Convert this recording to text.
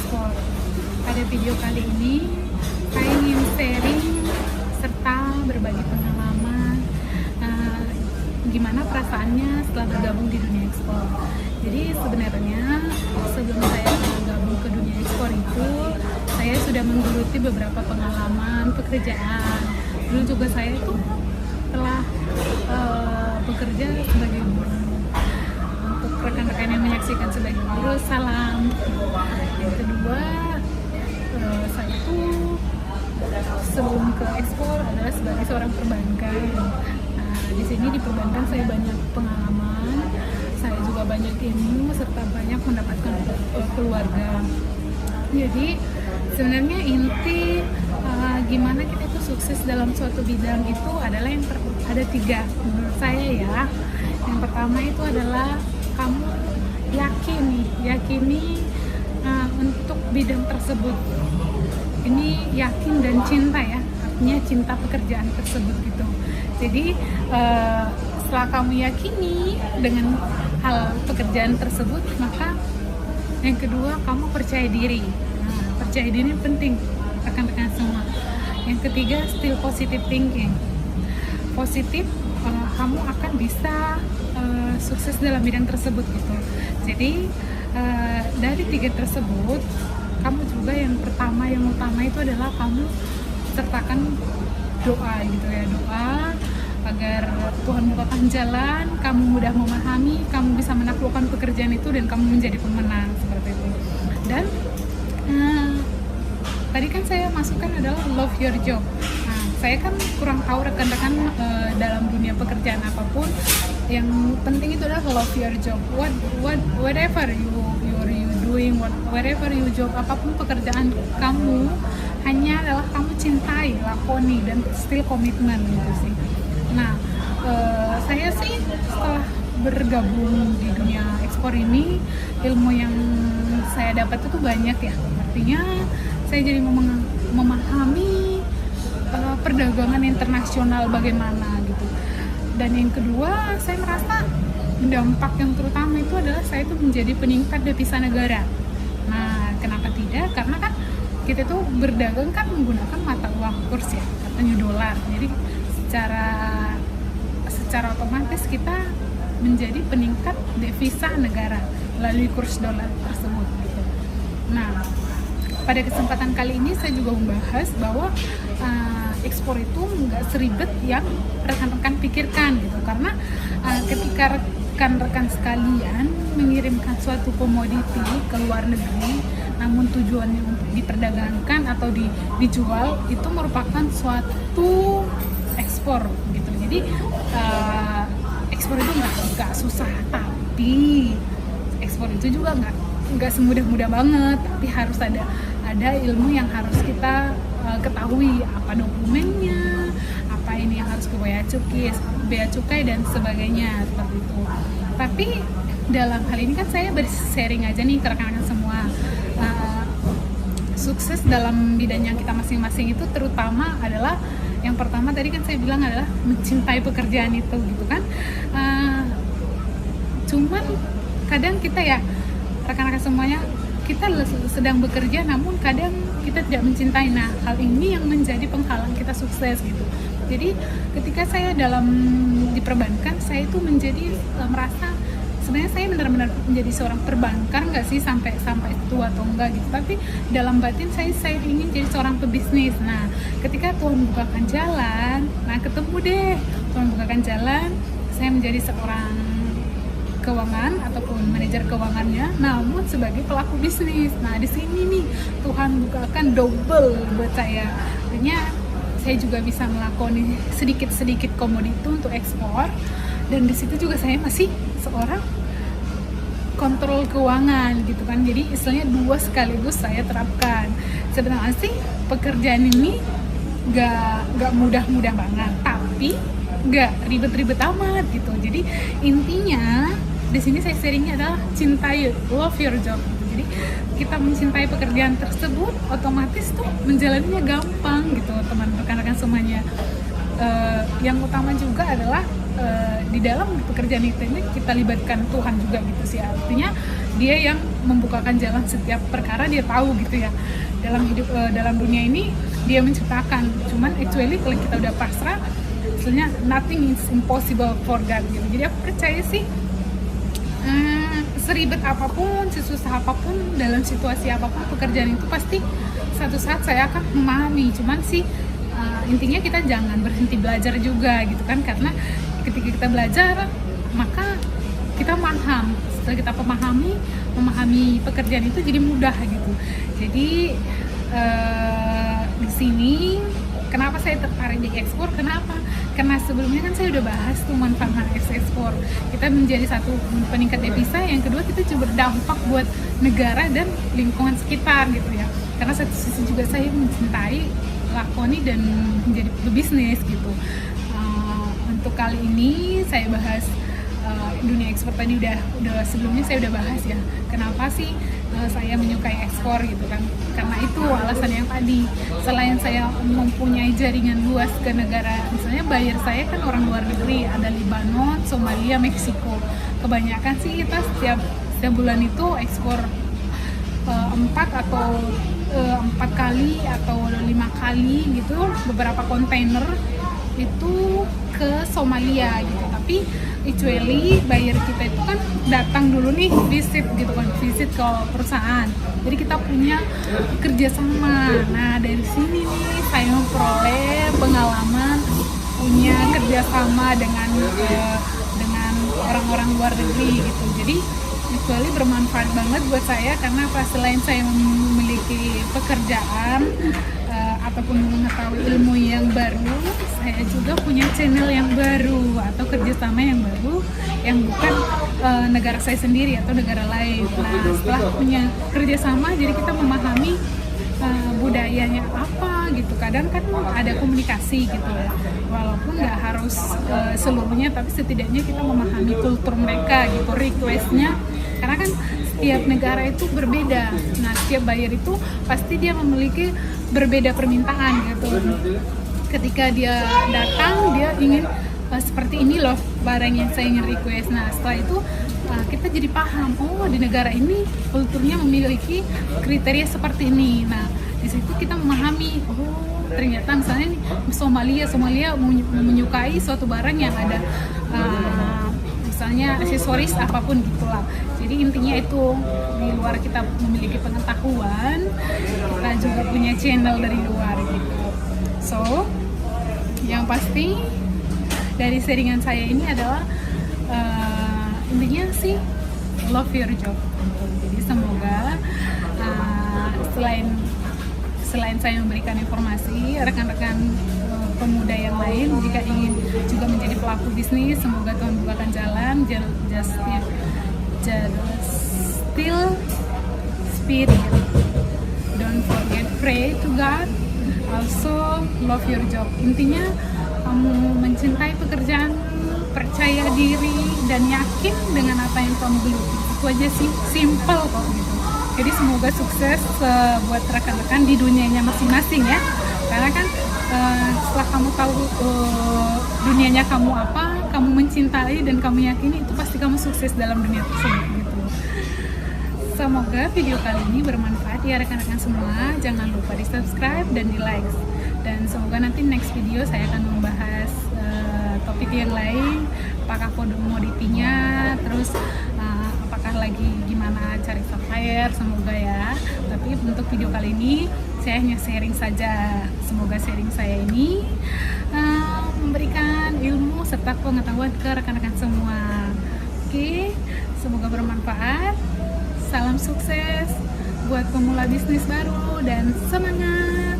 ekspor. Pada video kali ini saya ingin sharing serta berbagi pengalaman gimana perasaannya setelah bergabung di dunia ekspor. Jadi sebenarnya sebelum saya bergabung ke dunia ekspor itu saya sudah menggeluti beberapa pengalaman pekerjaan. Dulu juga saya itu telah bekerja sebagai guru. Untuk rekan-rekan yang menyaksikan sebagai guru, salam. Yang kedua, saya itu sebelum ke ekspor adalah sebagai seorang perbankan. Nah, di sini di perbankan saya banyak pengalaman, saya juga banyak ilmu serta banyak mendapatkan keluarga. Jadi sebenarnya inti gimana kita itu sukses dalam suatu bidang itu adalah ada 3 menurut saya ya. Yang pertama itu adalah kamu yakini untuk bidang tersebut. Ini yakin dan cinta ya, artinya cinta pekerjaan tersebut gitu. Jadi setelah kamu yakini dengan hal pekerjaan tersebut, maka yang kedua kamu percaya diri. Nah, percaya diri penting rekan-rekan semua. Yang ketiga, still positive thinking. Positif, kamu akan bisa sukses dalam bidang tersebut gitu. Jadi dari 3 tersebut, kamu juga yang utama itu adalah kamu sertakan doa gitu ya, doa agar Tuhan bukakan jalan, kamu mudah memahami, kamu bisa menaklukkan pekerjaan itu dan kamu menjadi pemenang seperti itu. Dan tadi kan saya masukkan adalah love your job. Nah, saya kan kurang tahu rekan-rekan dalam dunia pekerjaan apapun. Yang penting itu adalah love your job. Whatever you doing, whatever you job, apapun pekerjaan kamu, hanya adalah kamu cintai, lakoni, dan still komitmen gitu sih. Nah, saya sih setelah bergabung di dunia ekspor ini, ilmu yang saya dapat itu banyak ya. Artinya saya jadi memahami perdagangan internasional bagaimana gitu. Dan yang kedua, saya merasa dampak yang terutama itu adalah saya itu menjadi peningkat devisa negara. Nah, kenapa tidak? Karena kan kita tuh berdagang kan menggunakan mata uang kurs ya, katanya dolar. Jadi secara otomatis kita menjadi peningkat devisa negara melalui kurs dolar tersebut gitu. Nah, pada kesempatan kali ini saya juga membahas bahwa ekspor itu nggak seribet yang rekan-rekan pikirkan gitu, karena ketika rekan-rekan sekalian mengirimkan suatu komoditi ke luar negeri, namun tujuannya untuk diperdagangkan atau dijual, itu merupakan suatu ekspor gitu. Jadi ekspor itu nggak susah, tapi ekspor itu juga nggak semudah-mudah banget, tapi harus ada ilmu yang harus kita ketahui, apa dokumennya, apa ini yang harus ke bea cukai dan sebagainya seperti itu. Tapi dalam hal ini kan saya sharing aja nih ke rekan-rekan semua. Sukses dalam bidang yang kita masing-masing itu terutama adalah yang pertama tadi kan saya bilang adalah mencintai pekerjaan itu gitu kan. Cuman kadang kita ya rekan-rekan semuanya, kita sedang bekerja namun kadang kita tidak mencintai. Nah, hal ini yang menjadi penghalang kita sukses gitu. Jadi ketika saya di perbankan, saya itu menjadi merasa sebenarnya saya benar-benar menjadi seorang perbankan nggak sih sampai tua atau enggak gitu, tapi dalam batin saya ingin jadi seorang pebisnis. Nah, ketika Tuhan bukakan jalan, ketemu deh Tuhan bukakan jalan, saya menjadi seorang keuangan ataupun manajer keuangannya, namun sebagai pelaku bisnis. Nah, di sini nih Tuhan bukakan double buat saya. Artinya saya juga bisa melakoni sedikit-sedikit komoditi untuk ekspor, dan di situ juga saya masih seorang kontrol keuangan gitu kan. Jadi istilahnya 2 sekaligus saya terapkan. Sebenarnya sih pekerjaan ini gak mudah-mudah banget, tapi gak ribet-ribet amat gitu. Jadi intinya di sini saya sharingnya adalah cintai, love your job gitu. Jadi kita mencintai pekerjaan tersebut, otomatis tuh menjalaninya gampang gitu teman rekan-rekan semuanya. Yang utama juga adalah di dalam pekerjaan ini kita libatkan Tuhan juga gitu sih, artinya dia yang membukakan jalan setiap perkara, dia tahu gitu ya dalam hidup, dalam dunia ini dia menciptakan. Cuman actually kalau kita udah pasrah, sebenarnya nothing is impossible for God gitu. Jadi aku percaya sih seribet apapun, sesusah apapun, dalam situasi apapun pekerjaan itu pasti satu saat saya akan memahami. Cuman sih intinya kita jangan berhenti belajar juga gitu kan, karena ketika kita belajar maka kita paham. Setelah kita memahami pekerjaan itu jadi mudah gitu. Jadi di sini kenapa saya tertarik di ekspor? Kenapa? Karena sebelumnya kan saya udah bahas tuh manfaat ekspor. Kita menjadi satu peningkat devisa, yang kedua kita juga berdampak buat negara dan lingkungan sekitar gitu ya. Karena satu sisi juga saya mencintai lakoni dan menjadi pebisnis gitu. Untuk kali ini saya bahas dunia ekspor tadi udah sebelumnya saya udah bahas ya. Kenapa sih saya menyukai ekspor gitu kan? Karena itu alasan yang tadi. Selain saya mempunyai jaringan luas ke negara, misalnya buyer saya kan orang luar negeri, ada Lebanon, Somalia, Meksiko. Kebanyakan sih kita setiap bulan itu ekspor 4 kali atau 5 kali gitu, beberapa kontainer itu ke Somalia gitu. Tapi actually buyer kita itu kan datang dulu nih visit gitu kan, visit ke perusahaan. Jadi kita punya kerjasama. Nah dari sini nih saya memperoleh pengalaman punya kerjasama dengan orang-orang luar negeri gitu. Jadi actually bermanfaat banget buat saya, karena selain saya memiliki pekerjaan ataupun mengetahui ilmu yang baru, saya juga punya channel yang baru atau kerjasama yang baru yang bukan negara saya sendiri atau negara lain. Nah setelah punya kerjasama, jadi kita memahami budayanya apa gitu. Kadang kan ada komunikasi gitu ya, walaupun nggak harus seluruhnya, tapi setidaknya kita memahami kultur mereka gitu, requestnya. Karena kan setiap negara itu berbeda. Nah setiap buyer itu pasti dia memiliki berbeda permintaan gitu. Ketika dia datang, dia ingin seperti ini loh barang yang saya ingin request. Nah setelah itu kita jadi paham, oh di negara ini kulturnya memiliki kriteria seperti ini. Nah di situ kita memahami, oh ternyata misalnya nih, Somalia menyukai suatu barang yang ada misalnya aksesoris apapun gitulah. Jadi intinya itu, di luar kita memiliki pengetahuan, kita juga punya channel dari luar gitu. So yang pasti dari sharingan saya ini adalah intinya sih love your job. Jadi semoga selain saya memberikan informasi, rekan-rekan pemuda yang lain jika ingin juga menjadi pelaku bisnis, semoga Tuhan bukakan jalan. Just still spirit, don't forget pray to God, also love your job. Intinya kamu mencintai pekerjaan, percaya diri dan yakin dengan apa yang kamu geluti. Itu aja sih, simple kok gitu. Jadi semoga sukses buat rekan-rekan di dunianya masing-masing ya. Karena kan setelah kamu tahu dunianya kamu apa, kamu mencintai dan kamu yakini, itu pasti kamu sukses dalam dunia tersebut gitu. Semoga video kali ini bermanfaat ya rekan-rekan semua. Jangan lupa di subscribe dan di like. Dan semoga nanti next video saya akan membahas topik yang lain, apakah komoditinya, terus apakah lagi gimana cari supplier, semoga ya. Tapi untuk video kali ini saya hanya sharing saja. Semoga sharing saya ini memberikan ilmu serta pengetahuan ke rekan-rekan semua. Oke, semoga bermanfaat. Salam sukses buat pemula bisnis baru dan semangat.